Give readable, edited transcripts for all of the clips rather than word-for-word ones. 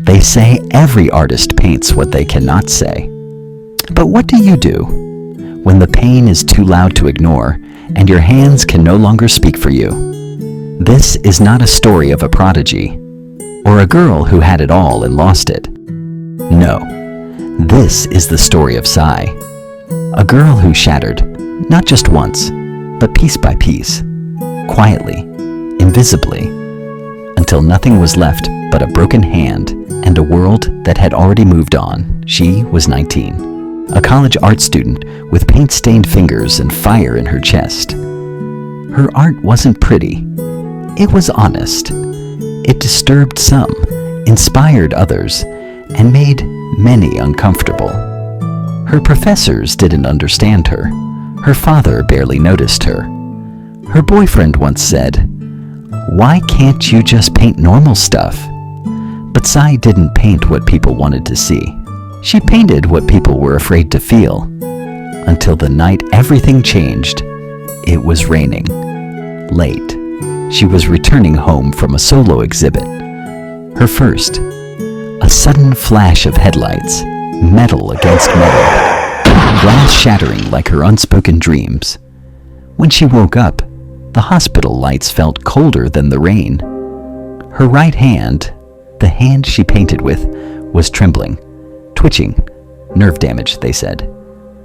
They say every artist paints what they cannot say. But what do you do when the pain is too loud to ignore and your hands can no longer speak for you? This is not a story of a prodigy or a girl who had it all and lost it. No, this is the story of Sai, a girl who shattered, not just once, but piece by piece, quietly, invisibly, until nothing was left but a broken hand and a world that had already moved on. She was 19, a college art student with paint-stained fingers and fire in her chest. Her art wasn't pretty. It was honest. It disturbed some, inspired others, and made many uncomfortable. Her professors didn't understand her. Her father barely noticed her. Her boyfriend once said, "Why can't you just paint normal stuff?" But Sai didn't paint what people wanted to see. She painted what people were afraid to feel. Until the night everything changed. It was raining. Late. She was returning home from a solo exhibit. Her first. A sudden flash of headlights, metal against metal, glass shattering like her unspoken dreams. When she woke up, the hospital lights felt colder than the rain. Her right hand, the hand she painted with, was trembling, twitching. Nerve damage, they said.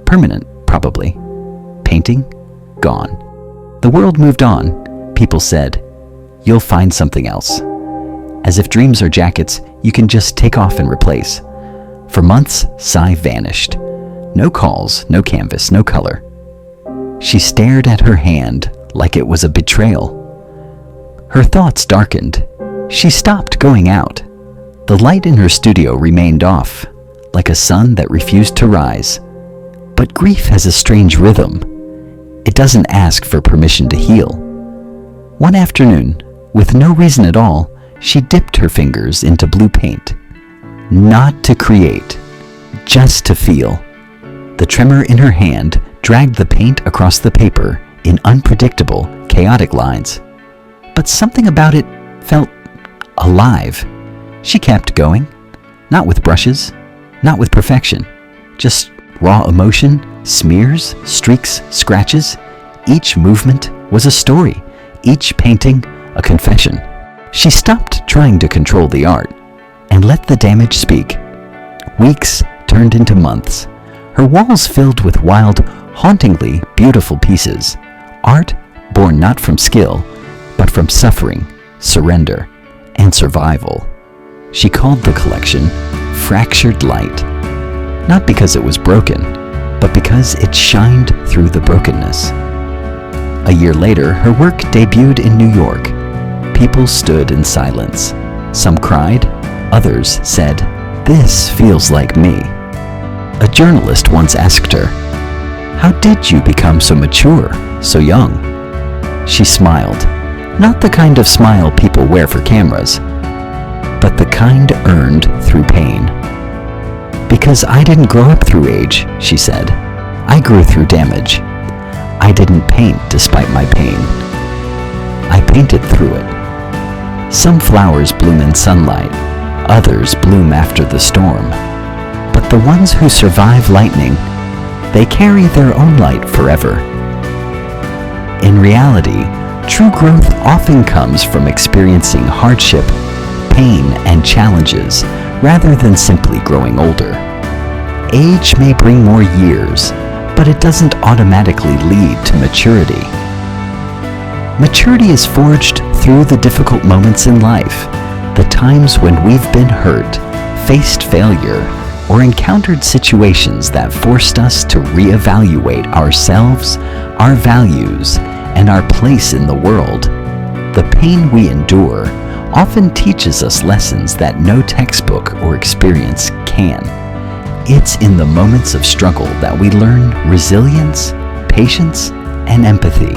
Permanent, probably. Painting? Gone. The world moved on. People said, "You'll find something else." As if dreams are jackets you can just take off and replace. For months, Sai vanished. No calls, no canvas, no color. She stared at her hand like it was a betrayal. Her thoughts darkened. She stopped going out. The light in her studio remained off, like a sun that refused to rise. But grief has a strange rhythm. It doesn't ask for permission to heal. One afternoon, with no reason at all, she dipped her fingers into blue paint. Not to create, just to feel. The tremor in her hand dragged the paint across the paper in unpredictable, chaotic lines. But something about it felt alive. She kept going, not with brushes, not with perfection, just raw emotion, smears, streaks, scratches. Each movement was a story, each painting a confession. She stopped trying to control the art and let the damage speak. Weeks turned into months. Her walls filled with wild, hauntingly beautiful pieces. Art born not from skill, but from suffering, surrender, and survival. She called the collection Fractured Light, not because it was broken, but because it shined through the brokenness. A year later, her work debuted in New York. People stood in silence. Some cried, others said, "This feels like me." A journalist once asked her, "How did you become so mature, so young?" She smiled, not the kind of smile people wear for cameras, but the kind earned through pain. "Because I didn't grow up through age," she said. "I grew through damage. I didn't paint despite my pain. I painted through it." Some flowers bloom in sunlight, others bloom after the storm. But the ones who survive lightning, they carry their own light forever. In reality, true growth often comes from experiencing hardship, pain, and challenges, rather than simply growing older. Age may bring more years, but it doesn't automatically lead to maturity. Maturity is forged through the difficult moments in life, the times when we've been hurt, faced failure, or encountered situations that forced us to reevaluate ourselves, our values, and our place in the world. The pain we endure often teaches us lessons that no textbook or experience can. It's in the moments of struggle that we learn resilience, patience, and empathy.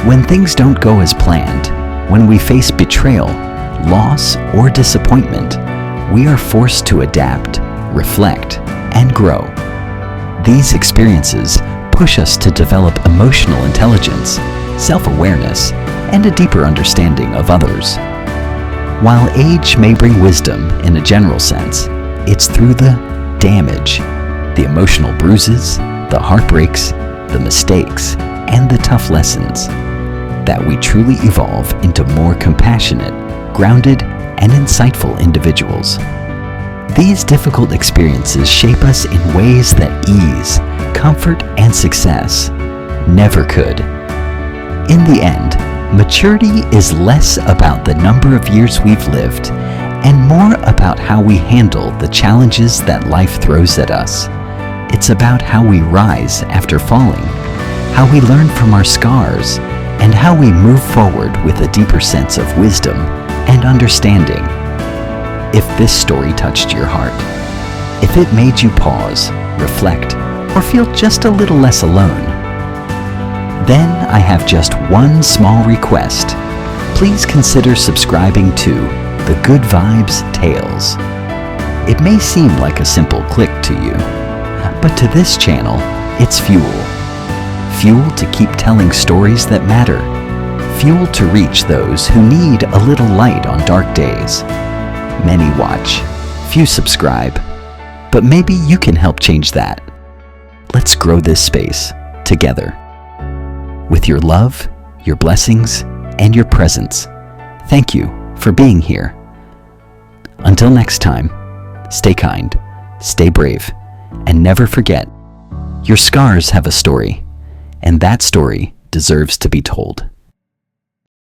When things don't go as planned, when we face betrayal, loss, or disappointment, we are forced to adapt, reflect, and grow. These experiences push us to develop emotional intelligence, self-awareness, and a deeper understanding of others. While age may bring wisdom in a general sense, it's through the damage, the emotional bruises, the heartbreaks, the mistakes, and the tough lessons that we truly evolve into more compassionate, grounded, and insightful individuals. These difficult experiences shape us in ways that ease, comfort, and success never could. In the end, maturity is less about the number of years we've lived and more about how we handle the challenges that life throws at us. It's about how we rise after falling, how we learn from our scars, and how we move forward with a deeper sense of wisdom and understanding. If this story touched your heart, if it made you pause, reflect, or feel just a little less alone, then I have just one small request. Please consider subscribing to The Good Vibes Tales. It may seem like a simple click to you, but to this channel, it's fuel. Fuel to keep telling stories that matter. Fuel to reach those who need a little light on dark days. Many watch, few subscribe, but maybe you can help change that. Let's grow this space together. With your love, your blessings, and your presence, thank you for being here. Until next time, stay kind, stay brave, and never forget, your scars have a story, and that story deserves to be told.